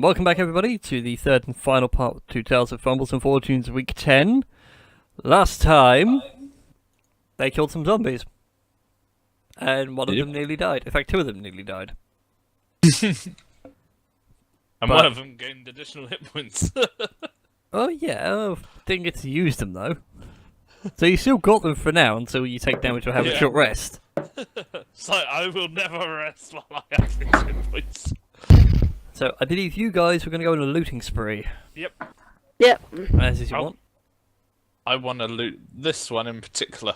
Welcome back, everybody, to the third and final part of 2 Tales of Fumbles and Fortunes Week 10. Last time, they killed some zombies. And one of them nearly died. In fact, two of them nearly died. And one of them gained additional hit points. Oh, yeah. Didn't get to use them, though. So you still got them for now until you take damage or have a short rest. It's like, I will never rest while I have these hit points. So I believe you guys were going to go on a looting spree. Yep. As is you want. I want to loot this one in particular.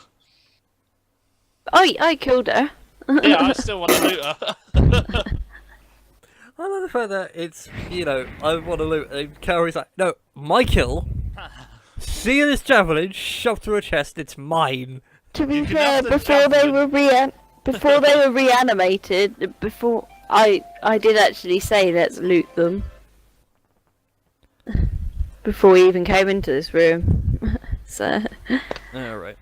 I killed her. Yeah, I still want to loot her. I love the fact that it's, I want to loot, and Calree's like, no, my kill. See this javelin shoved through a chest, it's mine. To be fair, before they were reanimated, I did actually say let's loot them. Before we even came into this room. So. Alright.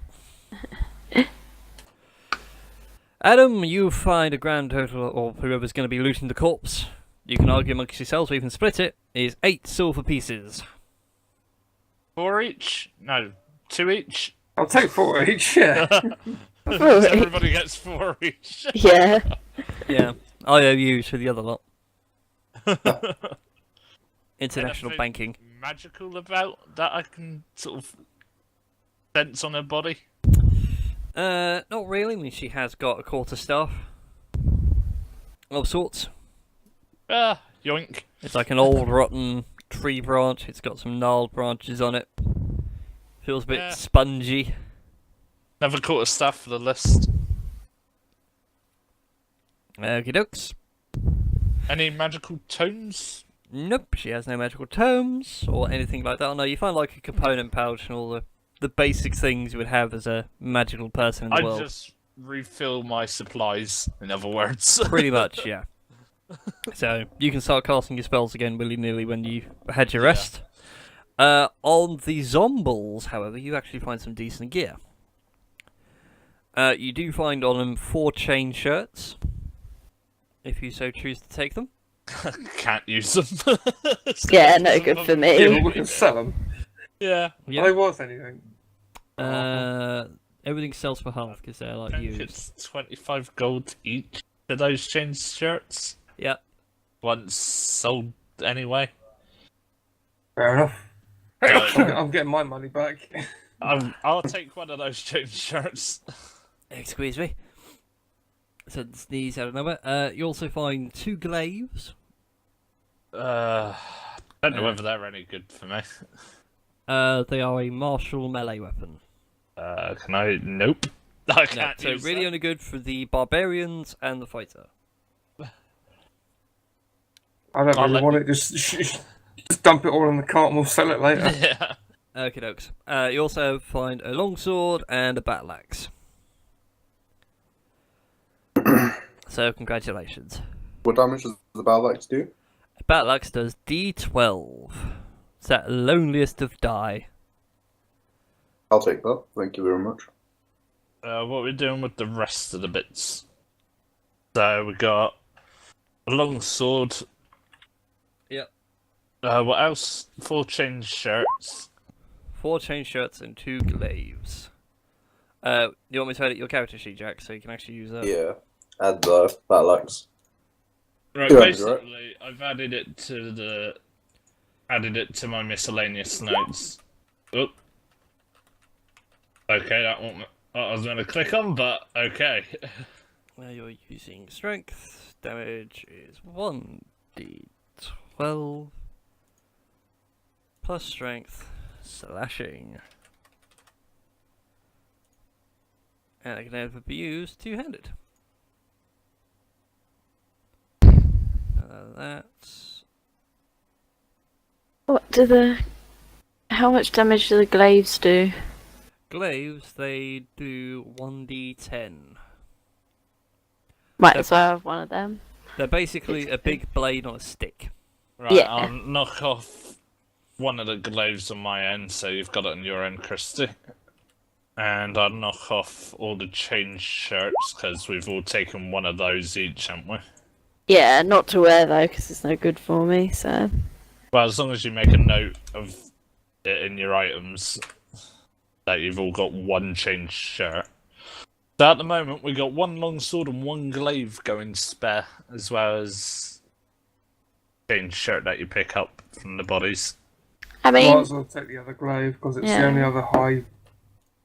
Adam, you find a grand total, or whoever's going to be looting the corpse, you can argue amongst yourselves or even split it, is 8 silver pieces. 4 each? No, 2 each? I'll take 4 each, yeah. So everybody gets 4 each. Yeah. Yeah, IOUs for the other lot. International banking. Magical about that I can sort of sense on her body? Not really. I mean, she has got a quarterstaff of sorts. Yoink. It's like an old rotten tree branch. It's got some gnarled branches on it. Feels a bit spongy. Never caught a staff for the list. Okie dokes. Any magical tomes? Nope, she has no magical tomes or anything like that. No, you find like a component pouch and all the basic things you would have as a magical person in the world. I just refill my supplies, in other words. Pretty much, yeah. So you can start casting your spells again willy-nilly when you had your rest. On the Zombles, however, you actually find some decent gear. You do find on them 4 chain shirts, if you so choose to take them. Can't use them. Yeah, no good for me. Yeah, but we can sell them. Yeah. Yep. Are they worth anything? Everything sells for half because they're like I think used. it's 25 gold each for those chain shirts. Yeah. Once sold anyway. Fair enough. I'm getting my money back. I'll take one of those chain shirts. Excuse me. So these out of nowhere. You also find 2 glaives. Don't know whether they're any good for me. They are a martial melee weapon. Can I? Nope. I can't So use really that. only good for the barbarians and the fighter. I don't I'll really let want it. Just dump it all in the cart and we'll sell it later. Yeah. Okie dokes. You also find a longsword and a battle axe. So congratulations. What damage does the battle axe do? Battle axe does D12. It's that loneliest of die. I'll take that. Thank you very much. What we're doing with the rest of the bits? So we got a long sword. Yep. What else? 4 chain shirts. 4 chain shirts and 2 glaives. You want me to edit your character sheet, Jack, so you can actually use that? Yeah. Add the battle axe. Right, Yeah, basically, I've added it to my miscellaneous notes. Oop. Okay, that wasn't what I was going to click on, but okay. You're using strength. Damage is 1d12 plus strength slashing. And it can never be used two-handed. That's... How much damage do the glaives do? Glaives, they do 1d10. Might as well have one of them. They're basically a big blade on a stick. Right, Yeah. I'll knock off one of the glaives on my end, so you've got it on your end, Christie. And I'll knock off all the chain shirts, because we've all taken one of those each, haven't we? Yeah, not to wear though, because it's no good for me. So. Well, as long as you make a note of it in your items that you've all got one changed shirt. So at the moment, we got one longsword and one glaive going spare, as well as changed shirt that you pick up from the bodies. I Might mean, as well take the other glaive because it's Yeah. the only other high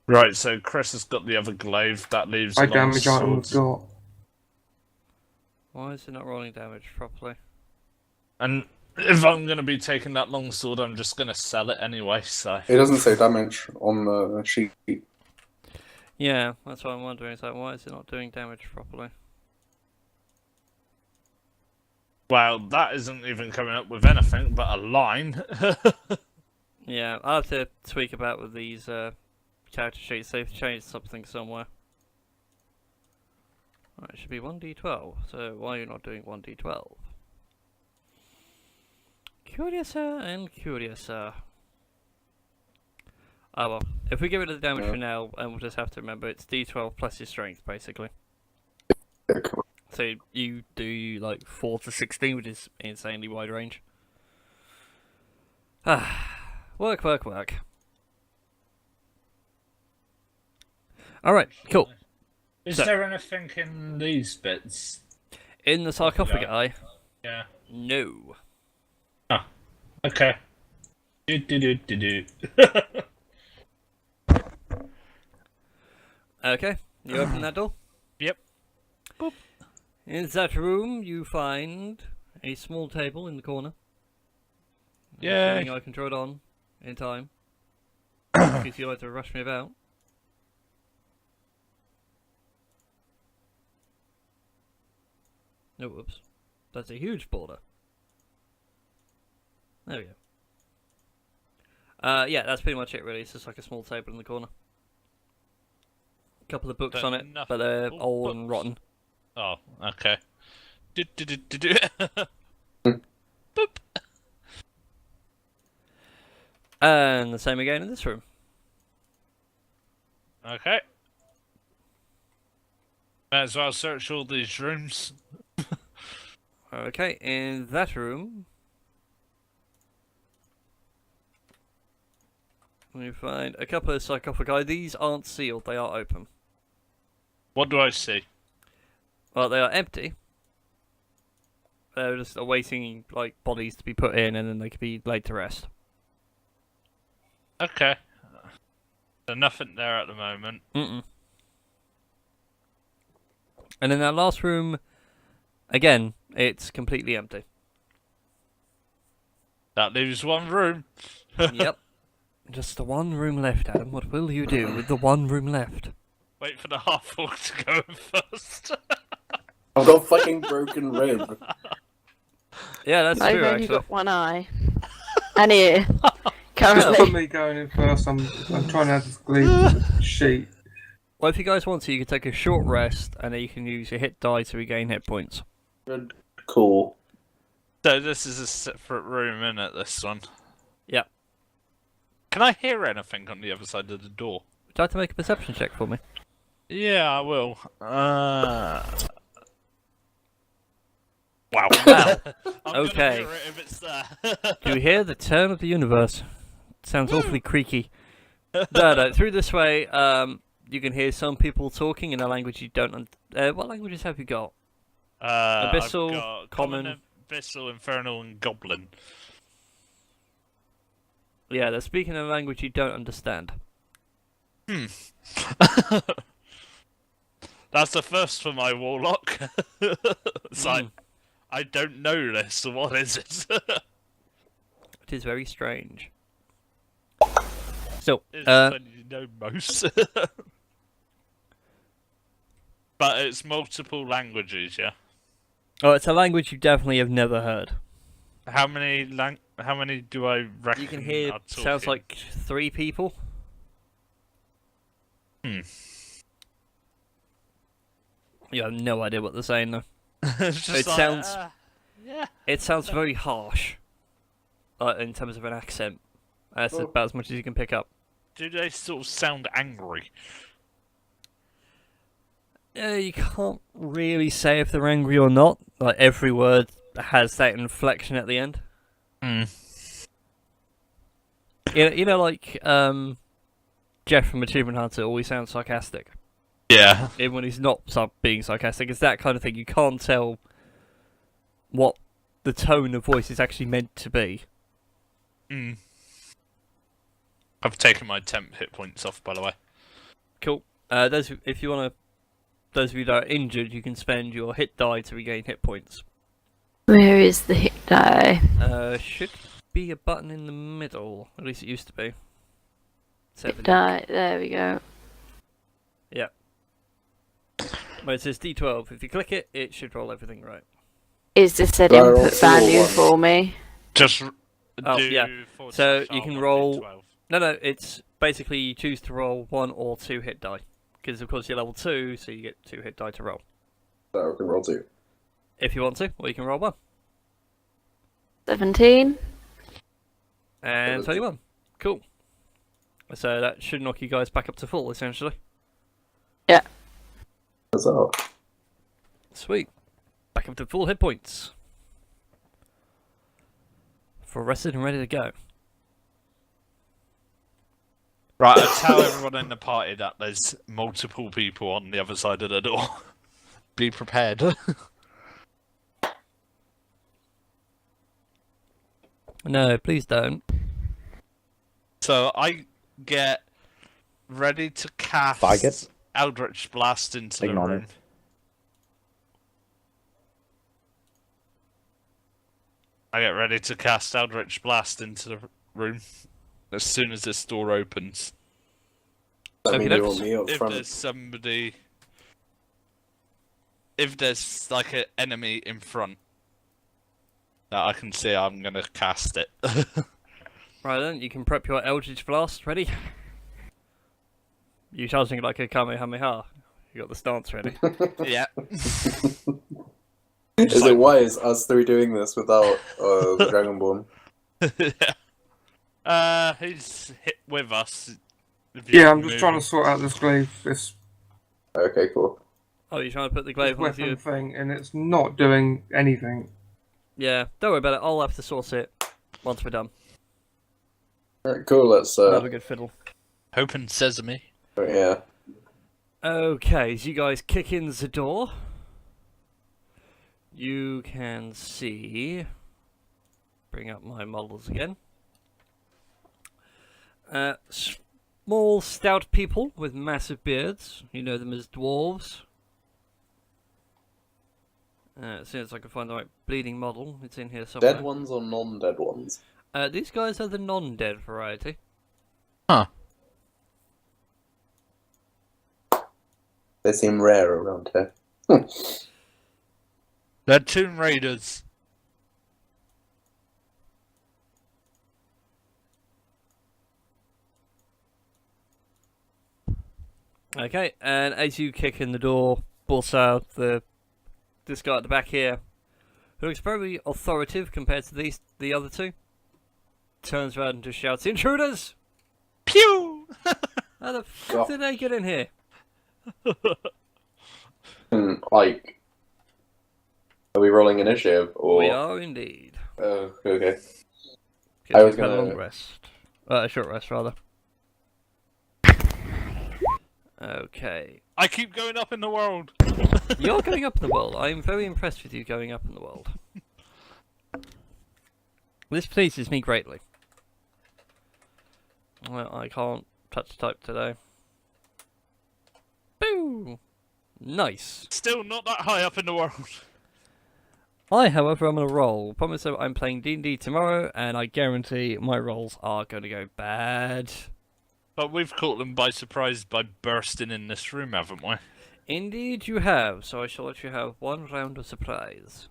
Right, so Chris has got the other glaive. That leaves damage item we've longswords. got. Why is it not rolling damage properly? And if I'm going to be taking that longsword, I'm just going to sell it anyway, so... It doesn't say damage on the sheet. Yeah, that's what I'm wondering. Is like, why is it not doing damage properly? Well, that isn't even coming up with anything but a line. Yeah, I'll have to tweak about with these character sheets. They've changed something somewhere. Right, it should be 1d12. So why are you not doing 1d12? Curiouser and curiouser. Oh well, if we get rid of the damage for now, and we'll just have to remember it's d12 plus your strength, basically. Yeah, cool. So you do like 4 to 16, which is insanely wide range. Work. Alright, cool. Is So- there anything in these bits? In the sarcophagi, Yeah. no. Okay. Do. Okay, you open that door? Yep. Boop. In that room, you find a small table in the corner. Yay. Assuming I can draw it on in time. Because you like to rush me about. No, whoops. That's a huge border. There we go. Yeah, that's pretty much it really. It's just like a small table in the corner. A couple of books on it, but they're old and rotten. Oh, okay. Do. Boop. And the same again in this room. Okay. Might as well search all these rooms. Okay, in that room, we find a couple of sarcophagi. These aren't sealed, they are open. What do I see? Well, they are empty. They're just awaiting like bodies to be put in, and then they can be laid to rest. Okay. So nothing there at the moment. Mm-mm. And in that last room, again, it's completely empty. That leaves one room. Yep. Just the one room left, Adam. What will you do with the one room left? Wait for the half-orc to go in first. I've got a fucking broken rib. Yeah, that's I've true, only actually. got one eye. And ear. Just Currently. for me going in first, I'm trying to add this glaive to the sheet. Well, if you guys want to, you can take a short rest, and then you can use your hit die to regain hit points. Good. Cool. So this is a separate room, isn't it, this one? Yep. Can I hear anything on the other side of the door? Would you like to make a perception check for me? Yeah, I will. Wow. I'm Okay. gonna hear it if it's there. Do you hear the turn of the universe? Sounds awfully creaky. No, through this way, you can hear some people talking in a language you don't. What languages have you got? Abyssal, I've got common. Abyssal, Infernal, and Goblin. Yeah, they're speaking in a language you don't understand. That's the first for my warlock. It's like, I don't know this. What is it? It is very strange. So, It's when you know most. But it's multiple languages, yeah. oh, it's a language you definitely have never heard. How many do I reckon? You can hear are sounds talking? like 3 people. You have no idea what they're saying though. It's just It like, sounds- yeah. It sounds very harsh, in terms of an accent. That's about as much as you can pick up. Do they sort of sound angry? You can't really say if they're angry or not. Like, every word has that inflection at the end. Hmm. You know, like, Jeff from Achievement Hunter always sounds sarcastic. Yeah. Even when he's not being sarcastic, it's that kind of thing. You can't tell what the tone of voice is actually meant to be. Hmm. I've taken my temp hit points off, by the way. Cool. Those of you that are injured, you can spend your hit die to regain hit points. Where is the hit die? Should be a button in the middle. At least it used to be. Hit 7. die. There we go. Yeah. Where it says D12. If you click it, it should roll everything right. Is this an Right, input value for me? Just Oh, do yeah. forward So slash you can R1, roll- D12. No, it's basically you choose to roll 1 or 2 hit die. Because, of course, you're level 2, so you get 2 hit die to roll. So we can roll 2. If you want to, or you can roll 1. 17. And 31. Cool. So that should knock you guys back up to full, essentially. Yeah. That's all. Sweet. Back up to full hit points. For rested and ready to go. Right, I'll tell everyone in the party that there's multiple people on the other side of the door. Be prepared. No, please don't. So I get ready to cast Faggot. Eldritch Blast into the Ignore room. it. I get ready to cast Eldritch Blast into the room as soon as this door opens. That Okay, means you want me up If front. there's somebody... If there's like an enemy in front that I can see, I'm gonna cast it. Right then, you can prep your Eldritch Blast. Ready? You charging it like a Kamehameha. You got the stance ready. Yeah. Is it wise us three doing this without the Dragonborn? He's hit with us. If you Yeah, I'm move. just trying to sort out this glaive, this Okay, cool. Oh, you're trying to put the glaive onto weapon you? thing, and it's not doing anything. Yeah, don't worry about it. I'll have to source it once we're done. Alright, cool, let's Have a good fiddle. Open sesame. yeah. Okay, as you guys kick in the door, you can see... Bring up my models again. Small, stout people with massive beards. You know them as dwarves. As soon as I can find the right bleeding model, it's in here somewhere. Dead ones or non-dead ones? These guys are the non-dead variety. They seem rare around here. They're Tomb Raiders. Okay, and as you kick in the door, Bösar, this guy at the back here, who looks very authoritative compared to the other two, turns around and just shouts, "Intruders! Pew! How the fuck did they get in here?" Like, are we rolling initiative or? We are indeed. Oh, okay. Because I was we've had a gonna- long rest. A short rest, rather. Okay. I keep going up in the world. You're going up in the world. I'm very impressed with you going up in the world. This pleases me greatly. Well, I can't touch type today. Boo! Nice. Still not that high up in the world. I, however, am on a roll. Promise that I'm playing D&D tomorrow, and I guarantee my rolls are going to go bad. But we've caught them by surprise by bursting in this room, haven't we? Indeed you have, so I shall let you have one round of surprise.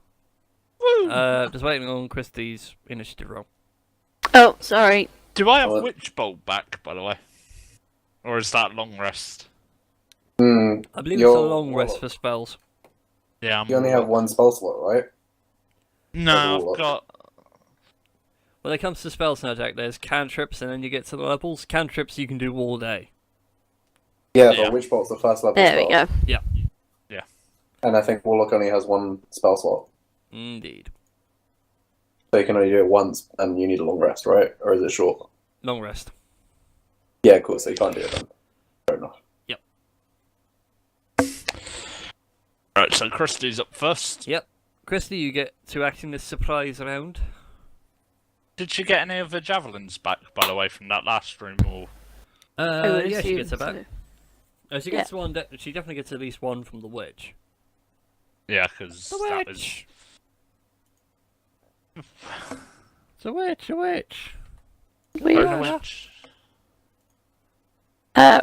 Woo! Just waiting on Christie's initiative roll. Oh, sorry. Do I have What? Witch Bolt back, by the way? Or is that long rest? Hmm. I believe it's You're- a long rest for spells. Yeah, You only have one spell slot, right? No, I've got... When it comes to spells now, Jack, there's cantrips, and then you get to the levels. Cantrips you can do all day. Yeah, Yeah. but which bolt's the first level There we spell? go. And I think Warlock only has one spell slot. Indeed. So you can only do it once, and you need a long rest, right? Or is it short? Long rest. Yeah, cool, so you can't do it then. Fair enough. Yep. Right, so Christie's up first. Yep. Christie, you get to act in this surprise round. Did she get any of her javelins back, by the way, from that last room? Or I would Yeah, she assume gets it back. so. She gets one. She definitely gets at least one from the witch. yeah, because The that witch. It's a witch. A witch. We was... are. Witch.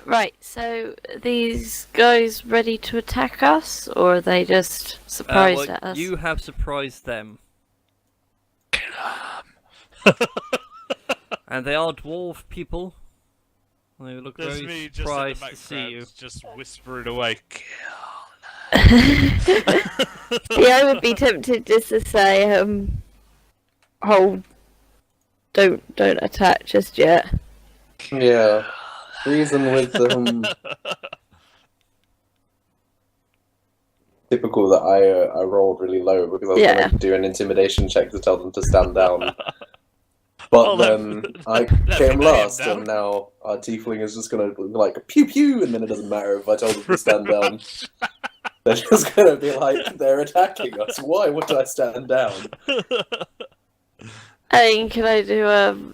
Right, so these guys ready to attack us, or are they just surprised at us? You have surprised them. And they are dwarf people. They look There's very me just in the surprised to see background, you. just whispering away. Yeah, I would be tempted just to say, hold, don't attack just yet. Yeah. Reason with typical that I rolled really low because I was Yeah. going to do an intimidation check to tell them to stand down. But Well, then I that came put last, him down. and now our tiefling is just going to be like pew pew, and then it doesn't matter if I tell them to stand down. They're just going to be like, they're attacking us. Why would I stand down? I mean, can I do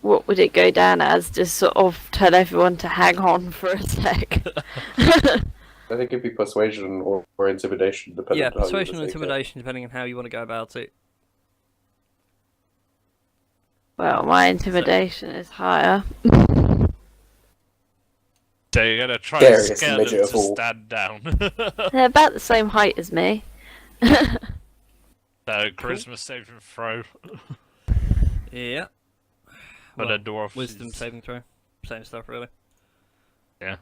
what would it go down as? Just sort of tell everyone to hang on for a sec. I think it'd be persuasion or intimidation, depending Yeah, on how you persuasion wanna and take it. intimidation, depending on how you want to go about it. Well, my intimidation is higher. So you're gonna try and Scariest scare midget them of to all. stand down. They're about the same height as me. So charisma saving throw Yeah. for the dwarf. Wisdom saving throw. Same stuff, really. Yeah.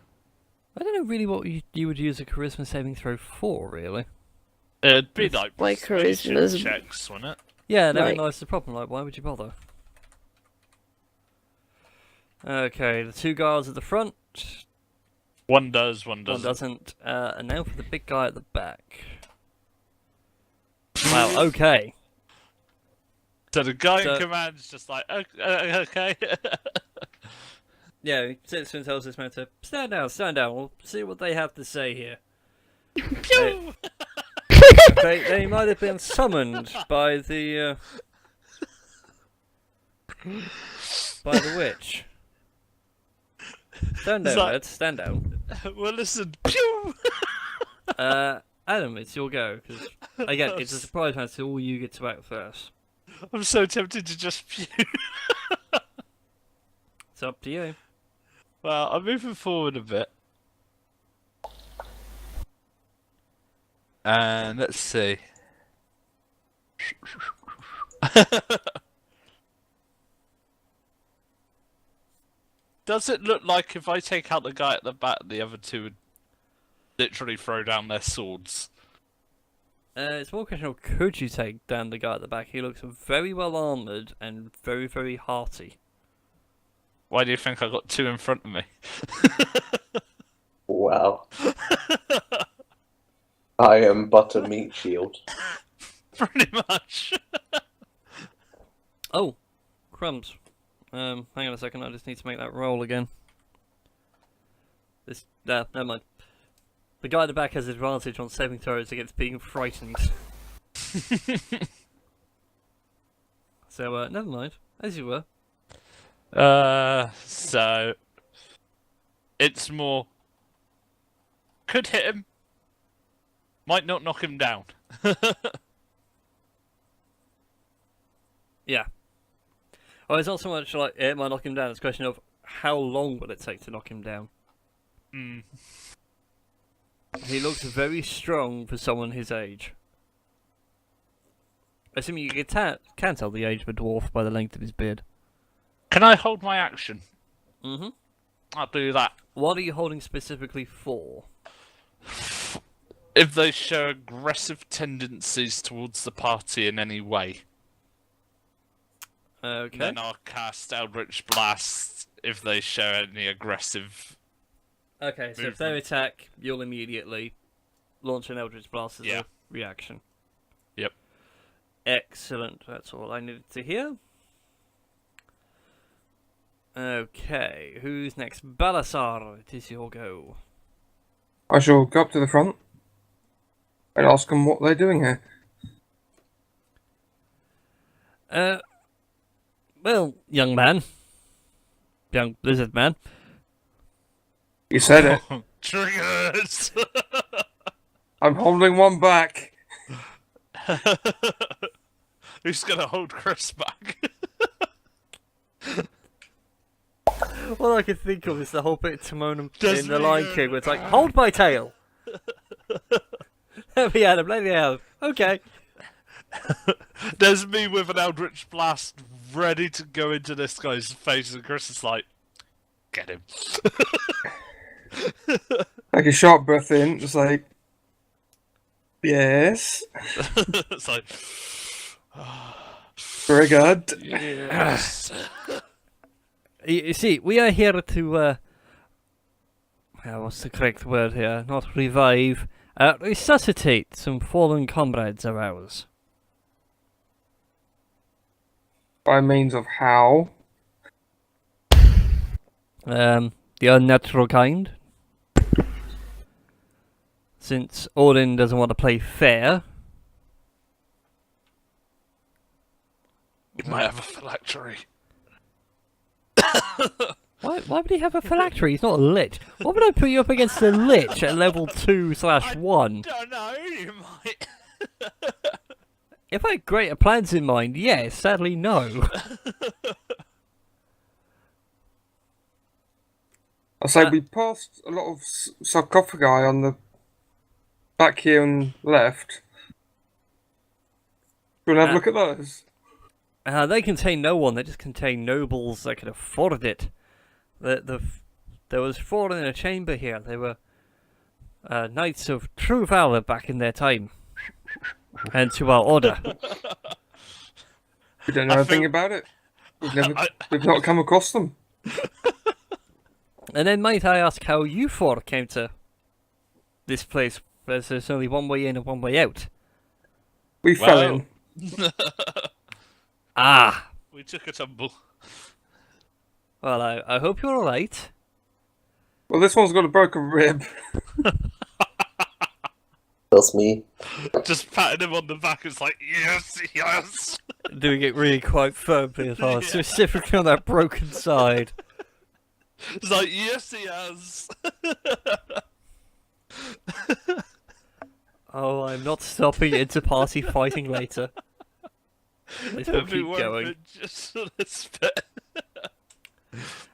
I don't know really what you would use a charisma saving throw for, really. It'd be like Why persuasion charisma's- checks, wouldn't it? Yeah, therein Right. lies the problem. Like, why would you bother? Okay, the two guards at the front. One does, one One doesn't. doesn't. And now for the big guy at the back. Wow, okay. So the guy So- in command's just like, okay. Yeah, he sits and tells this man to stand down, we'll see what they have to say here. They might have been summoned by the witch. Stand down, It's like- lad, stand down. Well, listen. Pew! Adam, it's your go, because, again, it's a surprise round, so all you get to act first. I'm so tempted to just pew. It's up to you. Well, I'm moving forward a bit. And let's see. Does it look like if I take out the guy at the back, the other two would literally throw down their swords? It's more a question of could you take down the guy at the back? He looks very well armoured and very, very hearty. Why do you think I got two in front of me? Wow. I am but a meat shield. Pretty much. Oh, crumbs. Hang on a second, I just need to make that roll again. Never mind. The guy at the back has advantage on saving throws against being frightened. So, never mind. As you were. So it's more could hit him, might not knock him down. Yeah. Oh, it's not so much like it might knock him down, it's a question of how long will it take to knock him down. Mm. He looks very strong for someone his age. Assuming you can tell the age of a dwarf by the length of his beard. Can I hold my action? Mm-hmm. I'll do that. What are you holding specifically for? If they show aggressive tendencies towards the party in any way, Okay. then I'll cast Eldritch Blast if they show any aggressive... Okay, so if they movement. attack, you'll immediately launch an Eldritch Blast as Yeah. a reaction. Yep. Excellent. That's all I needed to hear. Okay, who's next? Balasaar, it is your go. I shall go up to the front and ask them what they're doing here. Well, young man. Young lizard man. You said it. Triggers! I'm holding one back. Who's gonna hold Chris back? All I can think of is the whole bit of Timon in Doesn't The Lion King where it's like, hold my tail! Let me at him, let me at him. Okay. There's me with an Eldritch Blast ready to go into this guy's face, and Chris is like, get him. Take a sharp breath in, just like, yes, It's like, very good. yes. You see, we are here to, what's the correct word here? Not revive, resuscitate some fallen comrades of ours. By means of how? The unnatural kind. Since Odin doesn't want to play fair, He might have a phylactery. why would he have a phylactery? He's not a lich. Why would I put you up against a lich at level 2/1? Don't know, you might. If I had greater plans in mind, yes. Sadly, no. I say we passed a lot of sarcophagi on the back here and left. Do you want to have a look at those? They contain no one. They just contain nobles that could afford it. There was 4 in a chamber here. They were knights of true valor back in their time. And to our order. We don't know anything about it. We've not come across them. And then might I ask how you 4 came to this place? There's only one way in and one way out. We fell in. Ah! We took a tumble. Well, I hope you're alright. Well, this one's got a broken rib. That's me. Just patting him on the back, it's like, yes, yes. Doing it really quite firmly as well, specifically on that broken side. It's like, yes, he has. Oh, I'm not stopping inter-party fighting later. This will It'd be keep worth going. it just for this bit.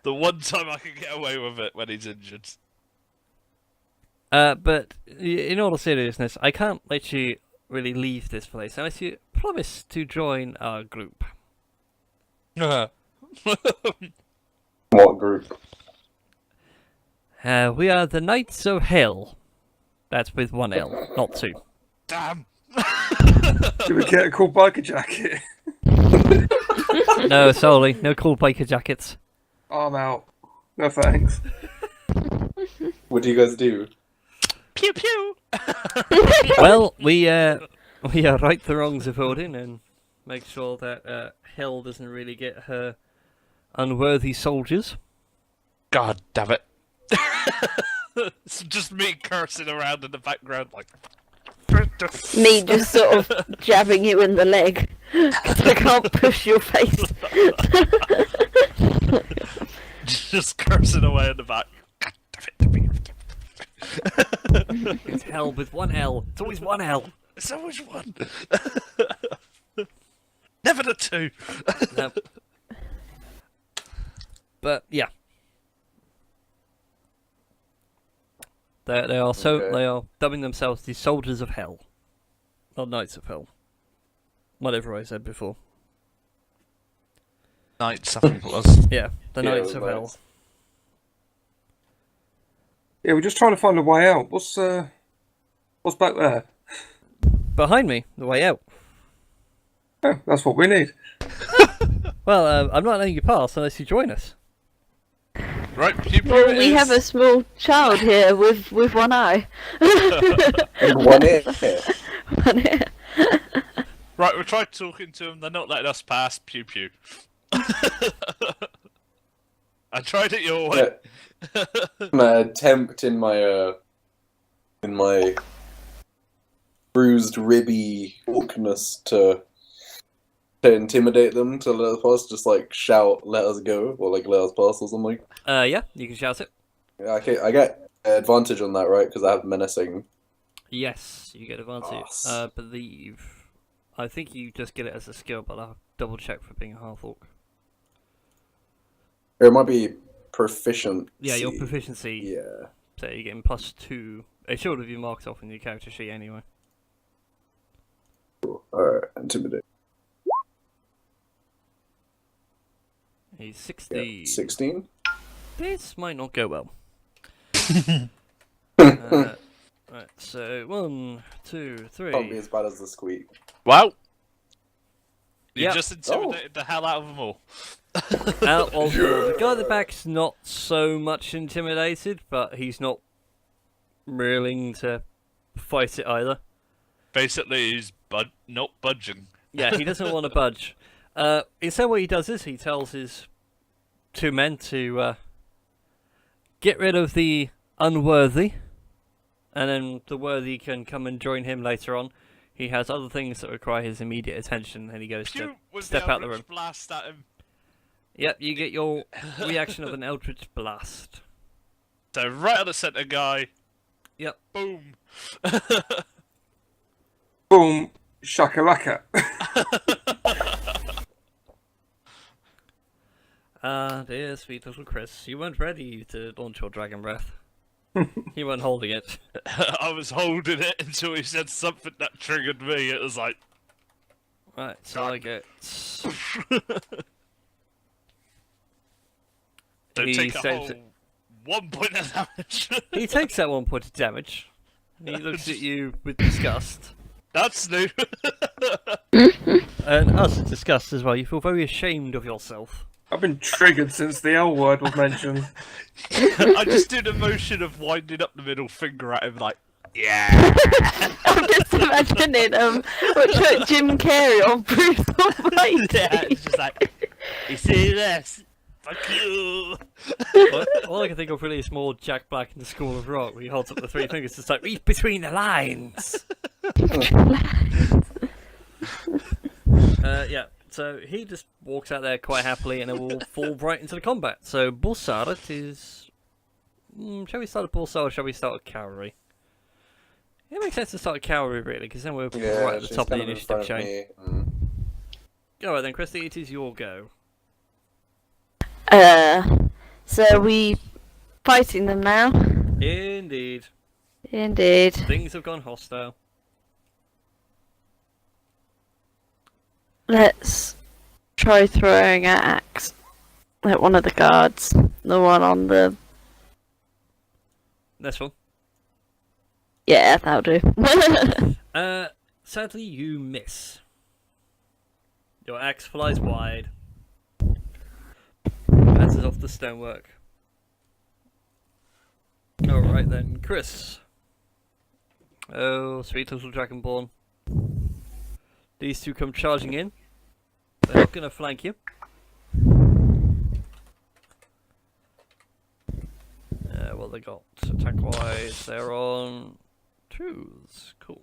The one time I can get away with it when he's injured. But in all seriousness, I can't let you really leave this place unless you promise to join our group. What group? We are the Knights of Hell. That's with 1 L, not 2. Damn. Did we get a cool biker jacket? No, sorry, no cool biker jackets. I'm out. No thanks. What do you guys do? Pew pew. Well, we right the wrongs of Odin and make sure that Hell doesn't really get her unworthy soldiers. God damn it. It's just me cursing around in the background like... Me just sort of jabbing you in the leg. 'Cause I can't push your face. Just cursing away in the back. God damn it. It's Hell with 1 L. It's always 1 L. It's always one. Never the 2. No. But yeah, they are Okay. they are dubbing themselves the Soldiers of Hell, not Knights of Hell. Whatever I said before. Night something plus. Yeah, the Yeah, Knights it of was Hell. nice. Yeah, we're just trying to find a way out. What's back there? Behind me, the way out. Oh, that's what we need. Well, I'm not letting you pass unless you join us. Right, pew pew Well, it we is. have a small child here with one eye. And one ear. One ear. Right, we tried talking to them. They're not letting us pass. Pew pew. I tried it your way. An attempt in my bruised ribby awkwardness to intimidate them to let us pass, just like shout, "Let us go," or like "Let us pass" or something. Yeah, you can shout it. Yeah, okay, I get advantage on that, right? Because I have menacing. Yes, you get advantage. Yes. Believe. I think you just get it as a skill, but I'll double check for being a half orc. Or it might be proficiency. Yeah, your proficiency. Yeah. So you're getting +2. It should have been marked off in your character sheet anyway. Alright, intimidate. He's 16. 16? This might not go well. Right, so 1, 2, 3. Can't be as bad as the squeak. Well, you Yep. just intimidated the hell out of them all. Out of the guy at the back's not so much intimidated, but he's not willing to fight it either. Basically, he's not budging. Yeah, he doesn't want to budge. Instead, what he does is he tells his 2 men to get rid of the unworthy, and then the worthy can come and join him later on. He has other things that require his immediate attention, and he goes to Pew with step the out the Eldritch room. blast at him. Yep, you get your reaction of an Eldritch Blast. So right on the centre guy. Yep. Boom. Boom, shakalaka. Ah, dear sweet little Chris, you weren't ready to launch your Dragon Breath. You weren't holding it. I was holding it until he said something that triggered me. It was like, Right, so I get... so He take a says whole it- 1 point of damage. He takes that 1 point of damage. He looks at you with disgust. That's new. And us disgust as well. You feel very ashamed of yourself. I've been triggered since the L word was mentioned. I just did a motion of winding up the middle finger at him, like, yeah. I'm just imagining what Jim Carrey on Bruce Almighty. Yeah, it's just like, you see this? Fuck you. All I can think of really is more Jack Black in the School of Rock, where he holds up the 3 fingers. It's like, read between the lines. Yeah, so he just walks out there quite happily, and it will fall right into the combat. So Bösar, it is. Shall we start at Bösar or shall we start at Calree? It makes sense to start at Calree, really, because then we're right at the she's top of the kind in initiative front of chain. me. Alright then, Christie, it is your go. So are we fighting them now? Indeed. Indeed. Things have gone hostile. Let's try throwing an axe at one of the guards. The one on the... This one. Yeah, that'll do. Sadly, you miss. Your axe flies wide. Bounces off the stonework. Alright then, Chris. Oh, sweet little dragonborn. These 2 come charging in. They're not going to flank you. What they got? Attack wise, they're on 2s. Cool.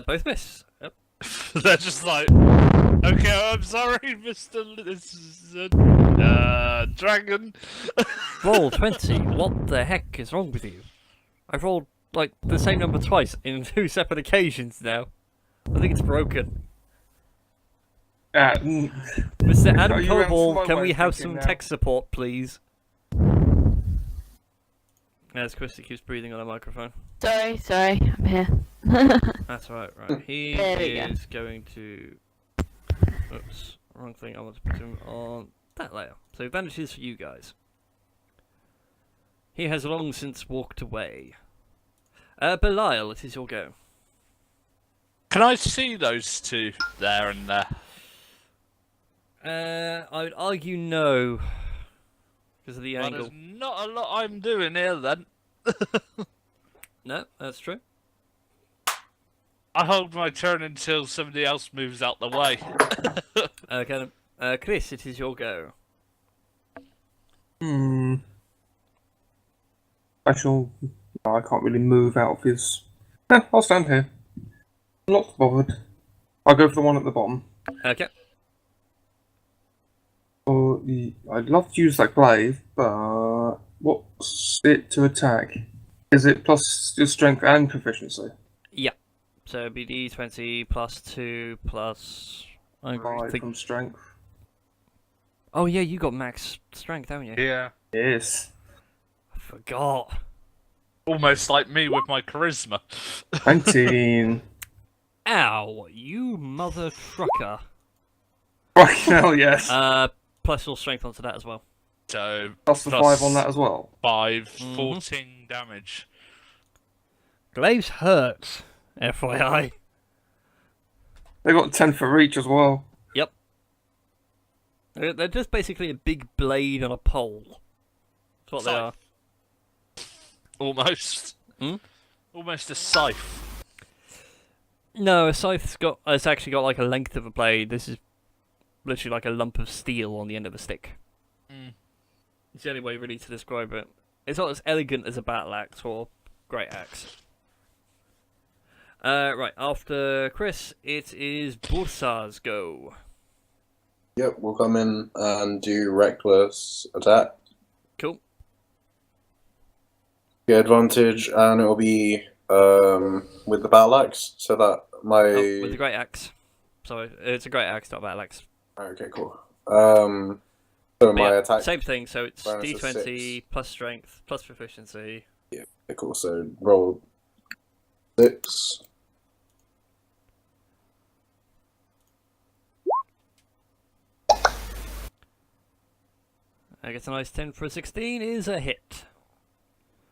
Both miss. Yep. They're just like, okay, I'm sorry, Mr. This is a dragon. Roll 20. What the heck is wrong with you? I've rolled like the same number twice in 2 separate occasions now. I think it's broken. Mr. Adam you answer Coble, my can way we of have thinking some now? tech support, please? As Christie keeps breathing on a microphone. Sorry, I'm here. That's right. He There we go. is going to... Oops, wrong thing. I want to put him on that layer. So advantages for you guys. He has long since walked away. Belial, it is your go. Can I see those 2 there and there? I would argue no. because of the Well, angle. there's not a lot I'm doing here then. No, that's true. I hold my turn until somebody else moves out the way. Okay, Chris, it is your go. Special. No, I can't really move out of his. I'll stand here. Not bothered. I'll go for the one at the bottom. Okay. I'd love to use that glaive, but what's it to attack? Is it plus your strength and proficiency? Yeah. So it'd be D20 plus 2 plus. I 5 think... from strength. Oh yeah, you got max strength, haven't you? Yeah. Yes. I forgot. Almost like me with my charisma. 19. Ow, you mother trucker. Fucking hell, yes. Plus your strength onto that as well. So Plus the 5 on that as well. 5, 14 damage. Glaives hurt, FYI. They got 10 for reach as well. Yep. They're just basically a big blade on a pole. That's what they are. Almost. Hmm? Almost a scythe. No, a scythe's it's actually got like a length of a blade. This is literally like a lump of steel on the end of a stick. It's the only way really to describe it. It's not as elegant as a battle axe or great axe. Right, after Chris, it is Bösar's go. Yep, we'll come in and do reckless attack. Cool. Get advantage, and it'll be with the battle axe, so that my. Oh, with the great axe. Sorry, it's a great axe, not a battle axe. Okay, cool. So my attack. Same thing. So it's bonus is D20 6. plus strength plus proficiency. Yeah, cool. So roll 6. I guess a nice 10 for a 16 is a hit.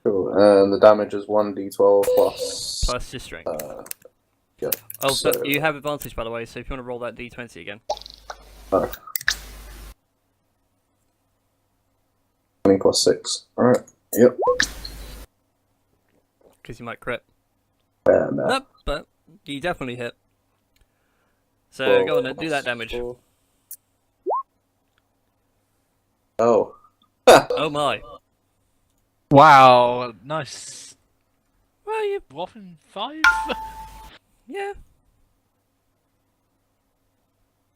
Cool. And the damage is 1d12 plus. Plus your strength. Yeah. Oh, so, but you have advantage, by the way, so if you want to roll that D20 again. 20 plus 6. Alright. Yep. Because you might crit. And, Nope, but you definitely hit. So go on then, do that damage. 4. Oh. Oh my. Wow, nice. Well, you... Whopping 5? yeah.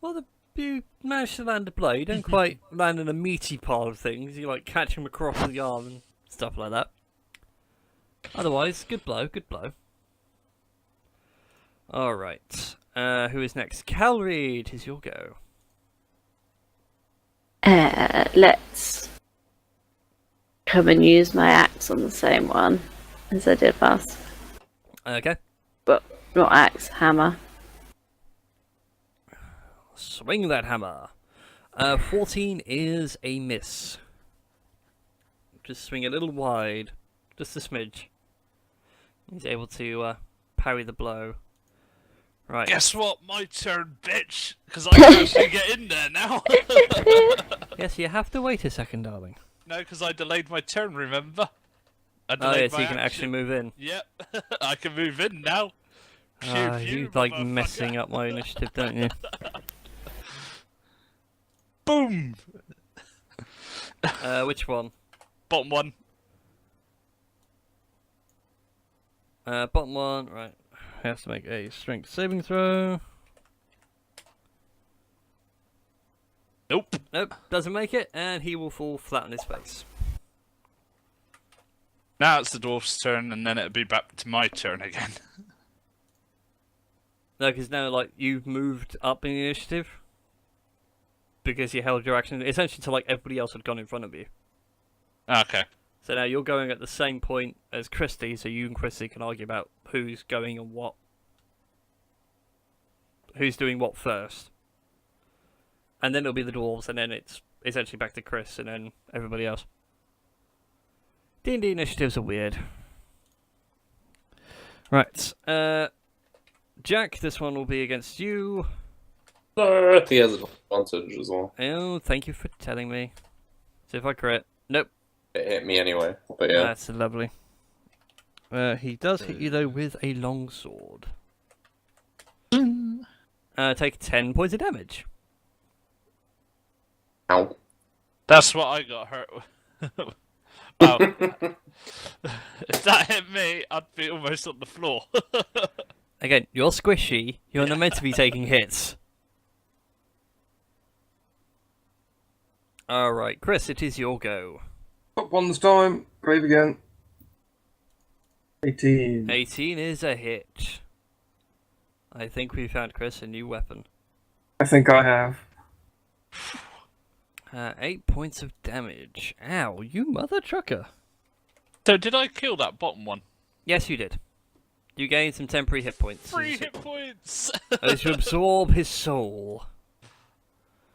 Well, you managed to land a blow. You don't quite land in a meaty part of things. You like catch him across the arm and stuff like that. Otherwise, good blow, good blow. Alright. Who is next? Calree, it is your go. Let's come and use my axe on the same one as I did last. Okay. But not axe, hammer. Swing that hammer. 14 is a miss. Just swing a little wide. Just a smidge. He's able to parry the blow. Right. Guess what? My turn, bitch! Because I can actually get in there now! Yes, you have to wait a second, darling. No, because I delayed my turn, remember? I Oh, delayed yeah, so my you can actually action. move in. Yep, I can move in now. Pew, pew, You like motherfucker. messing up my initiative, don't you? Boom! Which one? Bottom one. Bottom one, right. He has to make a strength saving throw. Nope. Nope, doesn't make it, and he will fall flat on his face. Now it's the dwarf's turn, and then it'll be back to my turn again. No, because now, like, you've moved up in the initiative. Because you held your action, essentially to, like, everybody else had gone in front of you. Okay. So now you're going at the same point as Christie, so you and Christie can argue about who's going and what. Who's doing what first. And then it'll be the dwarves, and then it's essentially back to Chris, and then everybody else. D&D initiatives are weird. Right, Jack, this one will be against you. He has an advantage as well. Oh, thank you for telling me. So if I crit, Nope. It hit me anyway, but yeah. That's lovely. He does hit you though with a longsword. Take 10 points of damage. Ow. That's what I got hurt with. Wow. If that hit me, I'd be almost on the floor. Again, you're squishy. You're not meant to be taking hits. Alright, Chris, it is your go. Top one this time. Grave again. 18. 18 is a hit. I think we found Chris a new weapon. I think I have. 8 points of damage. Ow, you mother trucker. So did I kill that bottom one? Yes, you did. You gained some temporary hit points. 3 hit points! As you absorb his soul.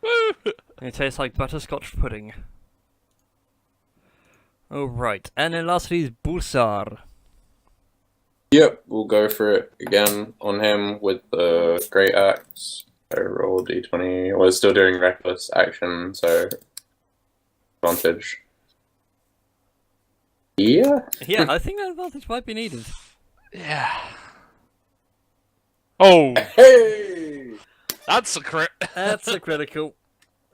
Woo! It tastes like butterscotch pudding. Alright, and then lastly is Bösar. Yep, we'll go for it again on him with the Great Axe. I roll d20. We're still doing reckless action, so advantage. Yeah. Yeah, I think that advantage might be needed. Yeah. Oh, Hey. that's a crit. That's a critical.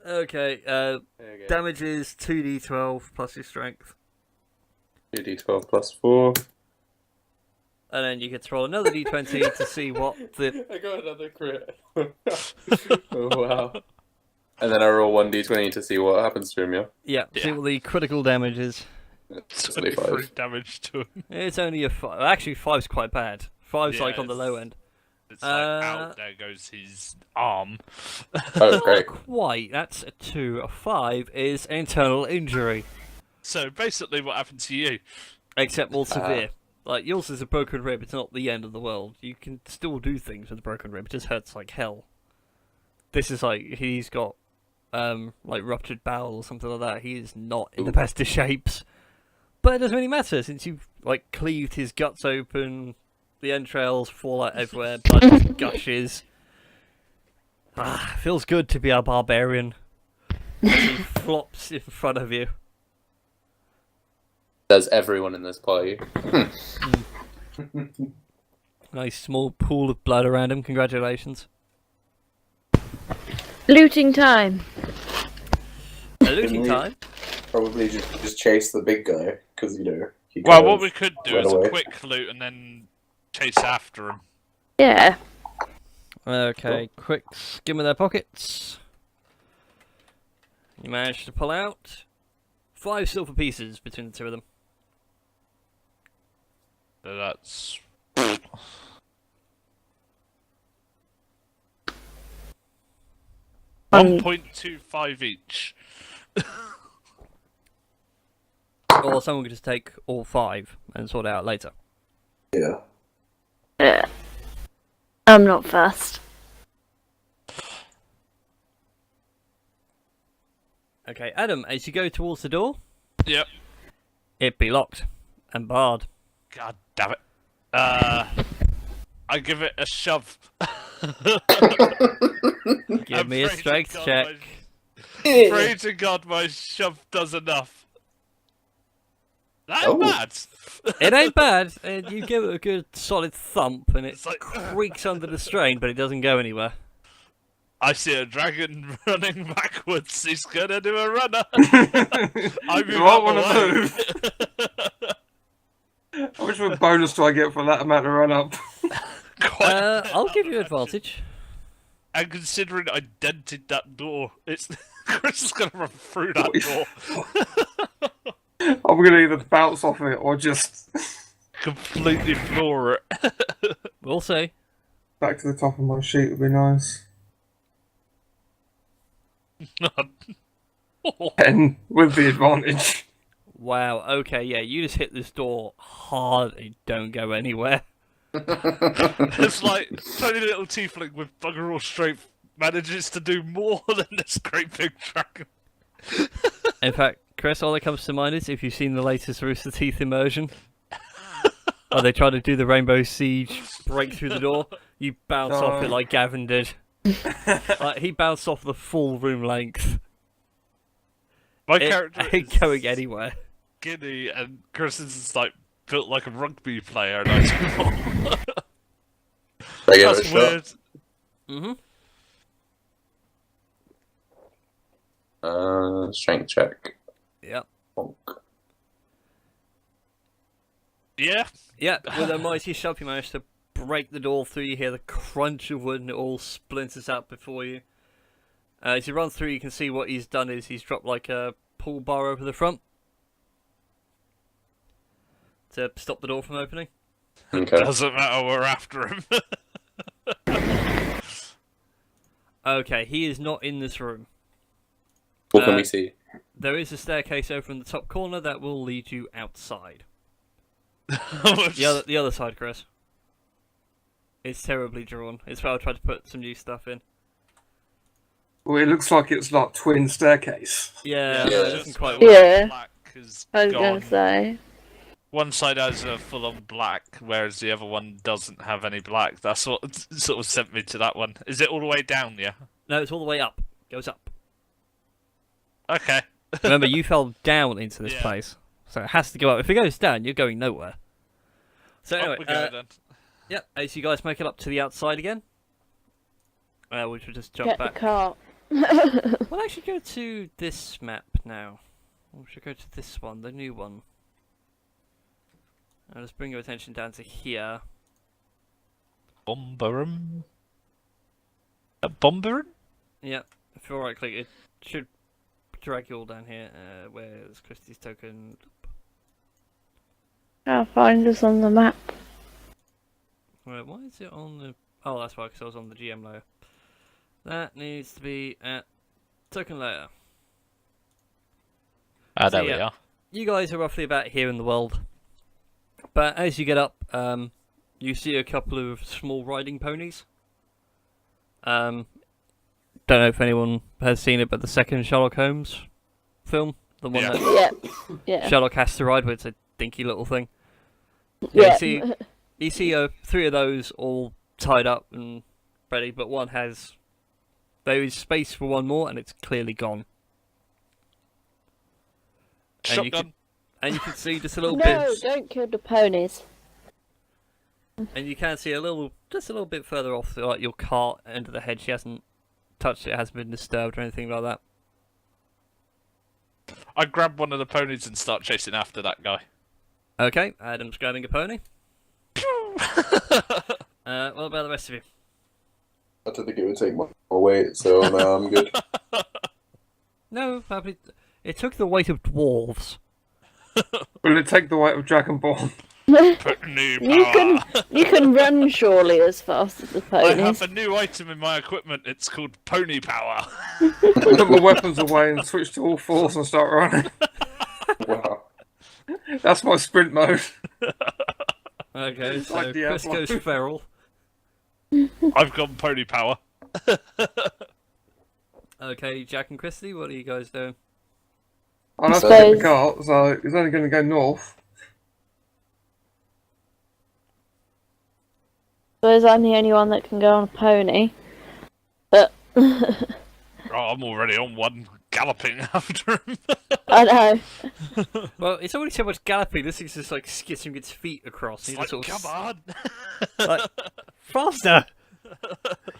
Okay, Okay. damage is 2d12 plus your strength. 2d12 plus 4. And then you get to roll another d20 to see what the... I got another crit. Oh wow. And then I roll 1d20 to see what happens to him, yeah? Yeah, see Yeah. what the critical damage is. It's 23 damage to him. It's only a 5. Actually, 5's quite bad. 5's like on the low end. It's like out there goes his arm. Oh, great. Not quite. That's a 2. A 5 is internal injury. So basically, what happened to you? Except more severe. Like, yours is a broken rib, it's not the end of the world. You can still do things with a broken rib, it just hurts like hell. This is like, he's got, like, ruptured bowel or something like that. He is not in the best of shapes. But it doesn't really matter, since you've, like, cleaved his guts open, the entrails fall out everywhere, blood just gushes. Ah, feels good to be a barbarian. As he flops in front of you. There's everyone in this party. Nice small pool of blood around him, congratulations. Looting time. Looting we- time. Probably just chase the big guy, because, you know, he Well, kind what of we could do ran is away. a quick loot and then chase after him. Yeah. Okay, quick skim of their pockets. You managed to pull out 5 silver pieces between the two of them. So that's... 1.25 each. Or someone could just take all 5 and sort it out later. Yeah. Yeah. I'm not fast. Okay, Adam, as you go towards the door, Yep. it be locked and barred. God damn it. I give it a shove. Give me a Pray to strength God check. Pray to God my shove does enough. That ain't Oh. bad. It ain't bad, and you give it a good solid thump, and it It's like- creaks under the strain, but it doesn't go anywhere. I see a dragon running backwards. He's gonna do a runner. I move You might out want the to way. move. How much of a bonus do I get for that amount of run up? Quite I'll give you advantage. And considering I dented that door, it's Chris is gonna run through that door. I'm gonna either bounce off it or just Completely floor it. We'll see. back to the top of my sheet would be nice. 10 with the advantage. Wow, okay, yeah, you just hit this door hard and don't go anywhere. It's like tiny little tiefling with bugger all strength manages to do more than this great big dragon. In fact, Chris, all that comes to mind is if you've seen the latest Rooster Teeth immersion, where they try to do the Rainbow Siege break through the door, you bounce off it like Gavin did. Like, he bounced off the full room length. My It character ain't is going anywhere. skinny, and Chris is like built like a rugby player. And I I give it a That's shot. weird. Strength check. Yep. Bonk. Yeah. Yeah, with a mighty shove, you manage to break the door through. You hear the crunch of wood and it all splinters out before you. As you run through, you can see what he's done is he's dropped like a pull bar over the front to stop the door from opening. Okay. Doesn't matter, we're after him. Okay, he is not in this room. What can we see? There is a staircase over in the top corner that will lead you outside. The other side, Chris. It's terribly drawn. It's why I tried to put some new stuff in. Well, it looks like it's like twin staircase. Yeah, Yeah. no, it Just doesn't quite where work. Yeah. Black is I was gone. gonna say. One side has a full-on black, whereas the other one doesn't have any black. That's what sort of sent me to that one. Is it all the way down? Yeah. No, it's all the way up. Goes up. Okay. Remember, you fell down into this Yeah. place, so it has to go up. If it goes down, you're going nowhere. So anyway, Up we go then. yep. As you guys make it up to the outside again, we should just jump Get back. the cart. We'll actually go to this map now. We should go to this one, the new one. I'll just bring your attention down to here. Bomberum. A bomberum? Yep. If you right click, it should drag you all down here. Where's Christie's token? I'll find us on the map. Wait, why is it on the... Oh, that's why, because I was on the GM layer. That needs to be at token layer. Ah, So, there we yeah. are. You guys are roughly about here in the world. But as you get up, you see a couple of small riding ponies. Don't know if anyone has seen it, but the second Sherlock Holmes film, the one Yeah. that Yeah. Sherlock has to ride with, it's a dinky little thing. Yeah. You see 3 of those all tied up and ready, but one has... There is space for one more, and it's clearly gone. And you Shotgun. you can see just a little No, bit... don't kill the ponies. And you can see just a little bit further off, like your cart end of the hedge. She hasn't touched it, hasn't been disturbed or anything like that. I grab one of the ponies and start chasing after that guy. Okay, Adam's grabbing a pony. What about the rest of you? I don't think it would take more weight, so no, I'm good. No, probably. It took the weight of dwarves. Will it take the weight of Dragonborn? Put new power. You can run surely as fast as the I ponies. have a new item in my equipment. It's called pony power. Put my weapons away and switch to all 4s and start running. Wow. That's my sprint mode. Okay, so like Chris Diablo. goes feral. I've got pony power. Okay, Jack and Christie, what are you guys doing? I'll have to So- get the cart, so it's only going to go north. Suppose I'm the only one that can go on a pony. But Oh, I'm already on one, galloping after him. I know. Well, it's already so much galloping, this thing's just like skittering its feet across. And It's you like, just come sort on. like, faster!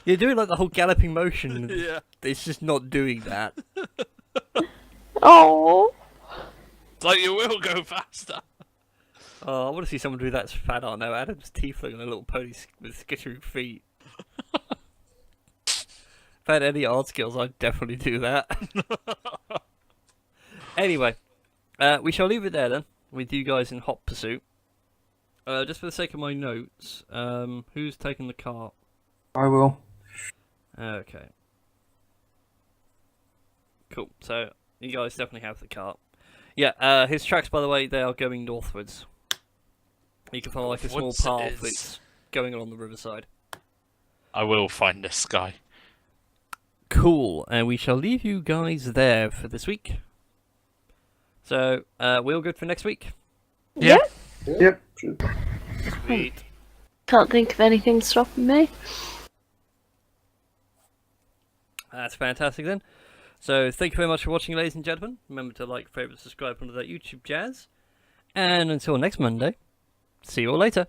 You're doing like the whole galloping motion. And Yeah. It's just not doing that. Oh. It's like you will go faster. Oh, I want to see someone do that as fan art now. Adam's teeth look like a little pony with skittering feet. If I had any art skills, I'd definitely do that. Anyway, we shall leave it there then, with you guys in hot pursuit. Just for the sake of my notes, who's taking the cart? I will. Okay. Cool, so you guys definitely have the cart. Yeah, his tracks, by the way, they are going northwards. You can follow like a small Northwards path is- that's going along the riverside. I will find this guy. Cool, and we shall leave you guys there for this week. So, we all good for next week? Yeah. Yep. Sweet. Can't think of anything stopping me. That's fantastic then. So thank you very much for watching, ladies and gentlemen. Remember to like, favourite, subscribe under that YouTube jazz. And until next Monday, see you all later.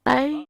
Bye.